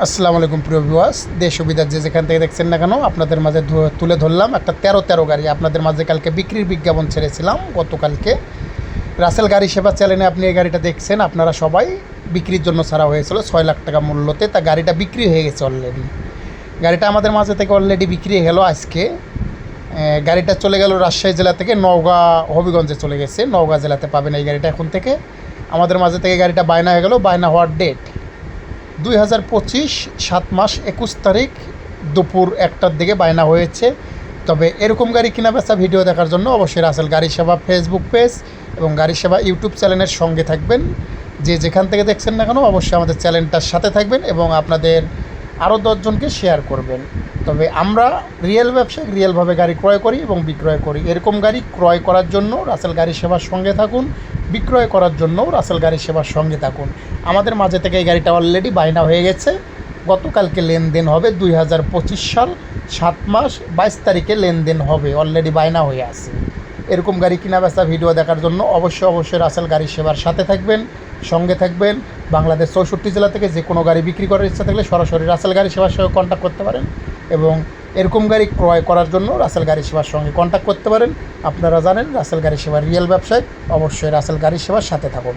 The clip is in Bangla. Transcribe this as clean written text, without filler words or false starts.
আসসালামু আলাইকুম প্রিয় ভিউয়ার্স, দেশ ও বিদেশ যে যেখান থেকে দেখছেন না কেন আপনাদের মাঝে তুলে ধরলাম একটা 13 গাড়ি। আপনাদের মাঝে কালকে বিক্রির বিজ্ঞাপন ছেড়েছিলাম গতকালকে। রাসেল গাড়ি সেবা চ্যানেলে আপনি এই গাড়িটা দেখছেন, আপনারা সবাই বিক্রির জন্য ছাড়া হয়েছিল 6 লাখ টাকা মূল্যতে। তা গাড়িটা বিক্রি হয়ে গেছে অলরেডি। গাড়িটা আমাদের মাঝে থেকে অলরেডি বিক্রি হয়ে গেল আজকে। গাড়িটা চলে গেল রাজশাহী জেলা থেকে নওগাঁ হবিগঞ্জে চলে গেছে। নওগাঁ জেলাতে পাবেন এই গাড়িটা এখন থেকে। আমাদের মাঝে থেকে গাড়িটা বায়না হয়ে গেল। বায়না হওয়ার ডেট 2025 7 মাস 21 তারিখ দুপুর 1টার দিকে বায়না হয়েছে। তবে এরকম গাড়ি কিনা বেচা ভিডিও দেখার জন্য অবশ্যই রাসেল গাড়ি সেবা ফেসবুক পেজ এবং গাড়ি সেবা ইউটিউব চ্যানেলের সঙ্গে থাকবেন। যে যেখান থেকে দেখছেন না কেন অবশ্যই আমাদের চ্যানেলটার সাথে থাকবেন এবং আপনাদের আরও 10 জনকে শেয়ার করবেন। তবে আমরা রিয়েল ব্যবসায়িক রিয়েলভাবে গাড়ি ক্রয় করি এবং বিক্রয় করি। এরকম গাড়ি ক্রয় করার জন্য রাসেল গাড়ি সেবার সঙ্গে থাকুন, বিক্রয় করার জন্য রাসেল গাড়ি সেবার সঙ্গে থাকুন। আমাদের মাঝে থেকে এই গাড়িটা অলরেডি বায়না হয়ে গেছে। গতকালকে লেনদেন হবে। 2025 সাল 7 মাস 22 তারিখে লেনদেন হবে। অলরেডি বায়না হয়ে আছে। এরকম গাড়ি কিনা বেচা ভিডিও দেখার জন্য অবশ্যই রাসেল গাড়ি সেবার সাথে থাকবেন, সঙ্গে থাকবেন। বাংলাদেশ 64 জেলা থেকে যে কোনো গাড়ি বিক্রি করার ইচ্ছা থাকলে সরাসরি রাসেল গাড়ি সেবার সঙ্গে কন্ট্যাক্ট করতে পারেন এবং এরকম গাড়ি ক্রয় করার জন্য রাসেল গাড়ি সেবার সঙ্গে কন্ট্যাক্ট করতে পারেন। আপনারা জানেন রাসেল গাড়ি সেবার রিয়েল ব্যবসায় অবশ্যই রাসেল গাড়ি সেবার সাথে থাকুন।